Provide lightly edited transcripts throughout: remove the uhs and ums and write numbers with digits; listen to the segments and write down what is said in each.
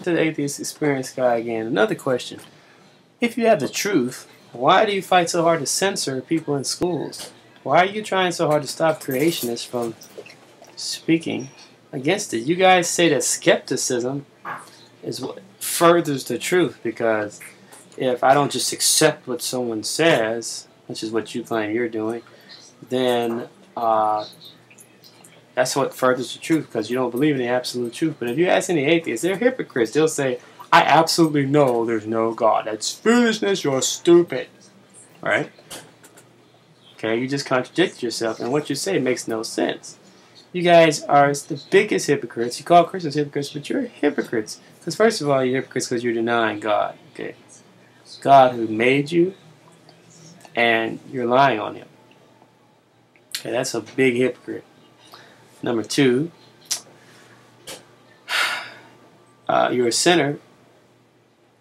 to the atheist experience guy again. Another question. If you have the truth, why do you fight so hard to censor people in schools? Why are you trying so hard to stop creationists from speaking against it? You guys say that skepticism is what furthers the truth, because if I don't just accept what someone says, which is what you claim you're doing, then that's what furthers the truth, because you don't believe in the absolute truth. But if you ask any atheists, they're hypocrites. They'll say, I absolutely know there's no God. That's foolishness. You're stupid. Right? Okay, you just contradict yourself, and what you say makes no sense. You guys are the biggest hypocrites. You call Christians hypocrites, but you're hypocrites. Because first of all, you're hypocrites because you're denying God. Okay, God who made you, and you're lying on Him. Okay, that's a big hypocrite. Number two, you're a sinner,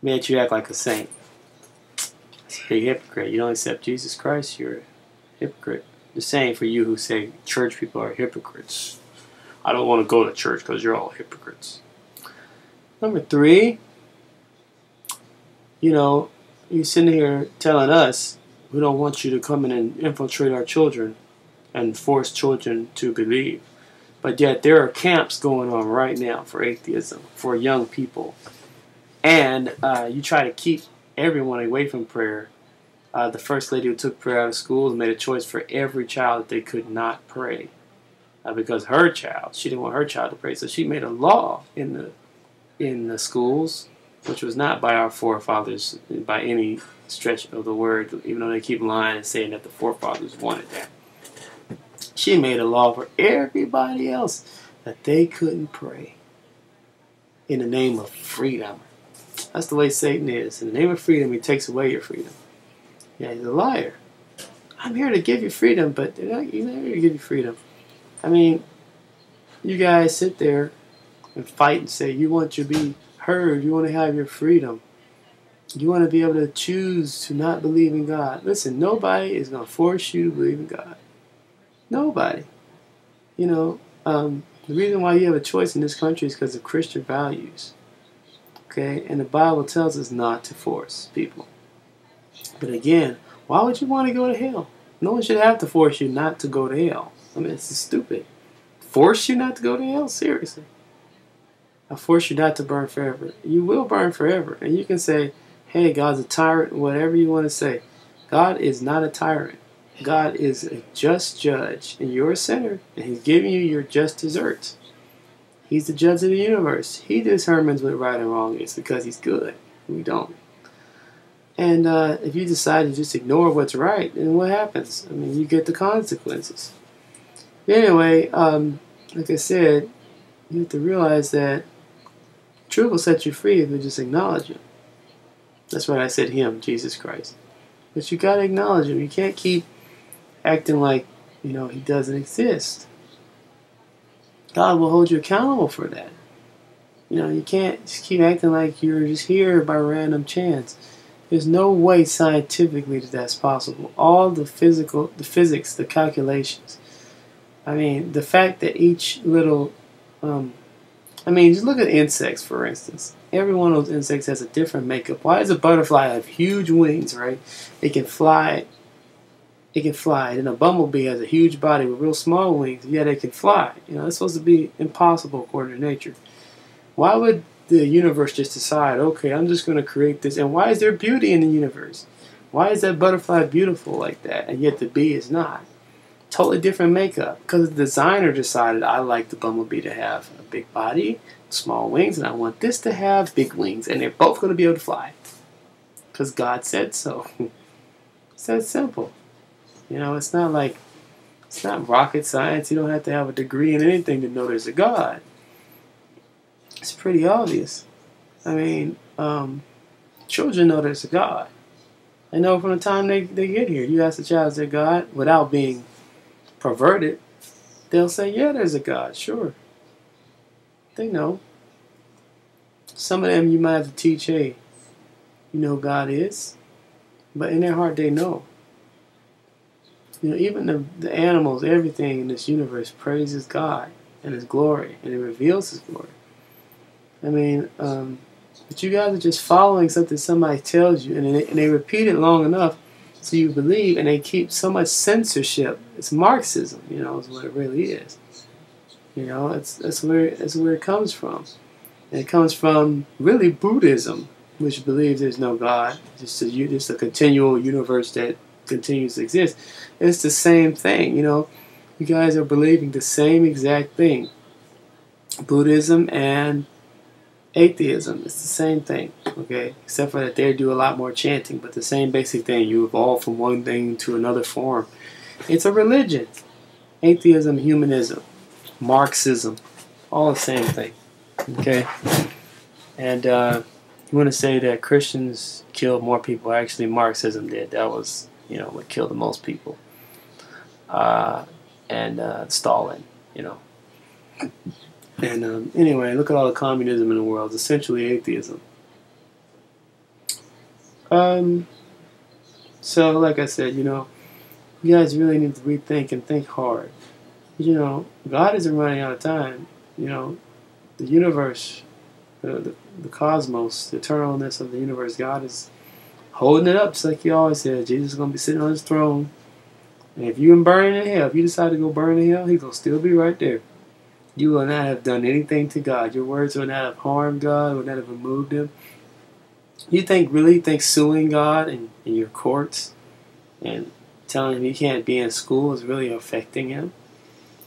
yet you act like a saint. That's a big hypocrite. You don't accept Jesus Christ, you're a hypocrite. The same for you who say church people are hypocrites. I don't want to go to church because you're all hypocrites. Number three, you're sitting here telling us we don't want you to come in and infiltrate our children and force children to believe. But yet there are camps going on right now for atheism, for young people. And you try to keep everyone away from prayer. The first lady who took prayer out of schools made a choice for every child that they could not pray. Because her child, she didn't want her child to pray. So she made a law in the schools, which was not by our forefathers by any stretch of the word, even though they keep lying and saying that the forefathers wanted that. She made a law for everybody else that they couldn't pray in the name of freedom. That's the way Satan is. In the name of freedom, he takes away your freedom. Yeah, he's a liar. I'm here to give you freedom, but he's not here to give you freedom. I mean, you guys sit there and fight and say you want to be heard, you want to have your freedom. You want to be able to choose to not believe in God. Listen, nobody is going to force you to believe in God. Nobody. The reason why you have a choice in this country is because of Christian values. Okay? And the Bible tells us not to force people. But again, why would you want to go to hell? No one should have to force you not to go to hell. I mean, it's stupid. Force you not to go to hell? Seriously. I force you not to burn forever. You will burn forever. And you can say, hey, God's a tyrant, whatever you want to say. God is not a tyrant. God is a just judge, and you're a sinner, and He's giving you your just desserts. He's the judge of the universe. He determines what right and wrong is because He's good. We don't. And if you decide to just ignore what's right, then what happens? I mean, you get the consequences. Anyway, like I said, you have to realize that truth will set you free if you just acknowledge Him. That's why I said Him, Jesus Christ. But you got to acknowledge Him. You can't keep acting like, He doesn't exist. God will hold you accountable for that. You can't just keep acting like you're just here by random chance. There's no way scientifically that that's possible. All the physics, the calculations. I mean, the fact that each little, just look at insects, for instance. Every one of those insects has a different makeup. Why does a butterfly have huge wings, right? It can fly. And a bumblebee has a huge body with real small wings, yet it can fly. It's supposed to be impossible according to nature. Why would the universe just decide, okay, I'm just going to create this? And why is there beauty in the universe? Why is that butterfly beautiful like that, and yet the bee is not? Totally different makeup. Because the designer decided, I like the bumblebee to have a big body, small wings, and I want this to have big wings, and they're both going to be able to fly. Because God said so. It's that simple. It's not rocket science. You don't have to have a degree in anything to know there's a God. It's pretty obvious. I mean, children know there's a God. They know from the time they get here. You ask a child, is there God? Without being perverted, they'll say, yeah, there's a God, sure. They know. Some of them you might have to teach, hey, you know who God is? But in their heart they know. Even the animals, everything in this universe praises God and His glory, and it reveals His glory. I mean, But you guys are just following something somebody tells you, and they repeat it long enough so you believe, and they keep so much censorship. It's Marxism, you know, is what it really is. You know, that's where it comes from. And it comes from really Buddhism, which believes there's no God, just a continual universe that continues to exist. It's the same thing, you know. You guys are believing the same exact thing. Buddhism and atheism, it's the same thing, okay? Except for that they do a lot more chanting, but the same basic thing. You evolve from one thing to another form. It's a religion. Atheism, humanism, Marxism, all the same thing, okay? And you want to say that Christians killed more people. Actually, Marxism did. That was, you know, what killed the most people. And Stalin, you know. And anyway, look at all the communism in the world. It's essentially atheism. So, like I said, you know, you guys really need to rethink and think hard. You know, God isn't running out of time. You know, the universe, the cosmos, the eternalness of the universe, God is holding it up, just like He always said. Jesus is going to be sitting on His throne. And if you're burning in hell, if you decide to go burn in hell, He's going to still be right there. You will not have done anything to God. Your words will not have harmed God, will not have removed Him. You really think suing God in your courts and telling Him you can't be in school is really affecting Him?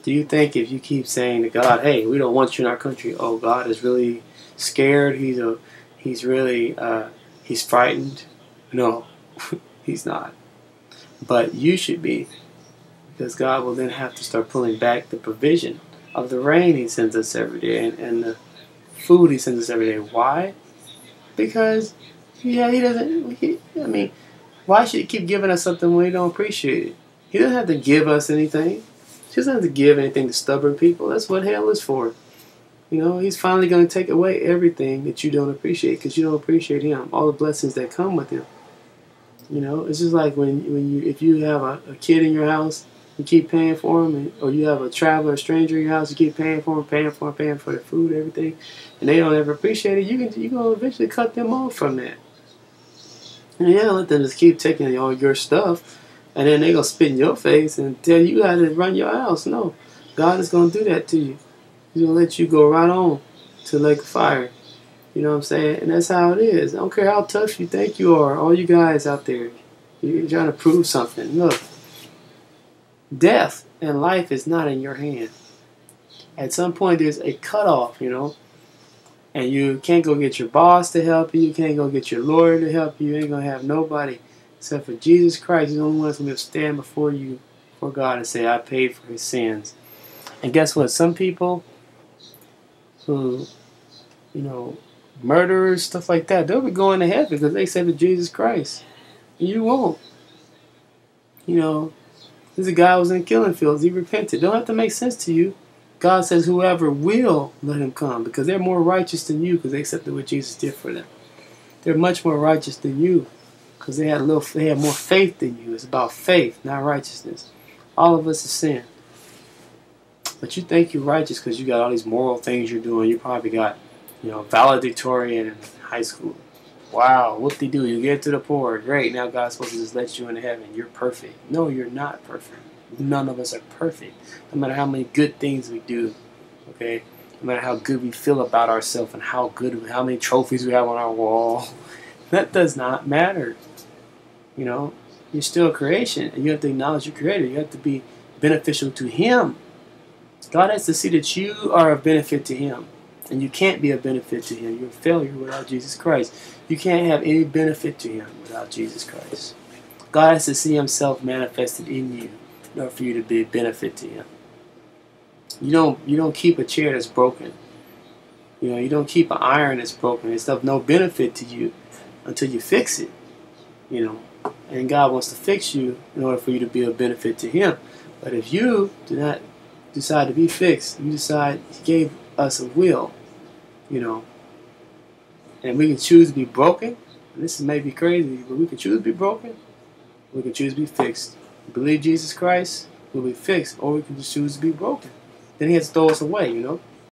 Do you think if you keep saying to God, hey, we don't want you in our country, oh, God is really scared, He's really He's frightened? No, He's not. But you should be, because God will then have to start pulling back the provision of the rain He sends us every day and the food He sends us every day. Why? Because, yeah, He doesn't, I mean, why should He keep giving us something when He don't appreciate it? He doesn't have to give us anything. He doesn't have to give anything to stubborn people. That's what hell is for. You know, He's finally going to take away everything that you don't appreciate because you don't appreciate Him, all the blessings that come with Him. You know, it's just like if you have a kid in your house, you keep paying for them, or you have a traveler, a stranger in your house, you keep paying for them, paying for their food, everything, and they don't ever appreciate it. You're gonna eventually cut them off from that. And yeah, let them just keep taking all your stuff, and then they gonna spit in your face and tell you how to run your house. No, God is gonna do that to you. He's gonna let you go right on to the lake of fire. You know what I'm saying? And that's how it is. I don't care how tough you think you are. All you guys out there, you're trying to prove something. Look. Death and life is not in your hand. At some point, there's a cutoff, you know, and you can't go get your boss to help you. You can't go get your lawyer to help you. You ain't going to have nobody except for Jesus Christ. He's the only one that's going to stand before you, before God, and say, I paid for his sins. And guess what? Some people who, you know, murderers, stuff like that, they'll be going to heaven because they accepted Jesus Christ. You won't. You know, there's a guy who was in killing fields. He repented. Don't have to make sense to you. God says whoever will, let him come, because they're more righteous than you because they accepted what Jesus did for them. They're much more righteous than you because they had more faith than you. It's about faith, not righteousness. All of us are sin. But you think you're righteous because you got all these moral things you're doing. You probably got, you know, valedictorian in high school. Wow, whoop-de-doo, you get to the poor. Great, now God's supposed to just let you into heaven. You're perfect. No, you're not perfect. None of us are perfect. No matter how many good things we do, okay? No matter how good we feel about ourselves and how many trophies we have on our wall, that does not matter. You know, you're still a creation, and you have to acknowledge your Creator. You have to be beneficial to Him. God has to see that you are of benefit to Him. And you can't be a benefit to Him. You're a failure without Jesus Christ. You can't have any benefit to Him without Jesus Christ. God has to see Himself manifested in you in order for you to be a benefit to Him. You don't keep a chair that's broken. You know, you don't keep an iron that's broken. It's of no benefit to you until you fix it. You know, and God wants to fix you in order for you to be a benefit to Him. But if you do not decide to be fixed, you decide He gave us a will. You know, and we can choose to be broken. And this may be crazy, but we can choose to be broken. We can choose to be fixed. Believe Jesus Christ, we'll be fixed, or we can just choose to be broken. Then He has to throw us away, you know.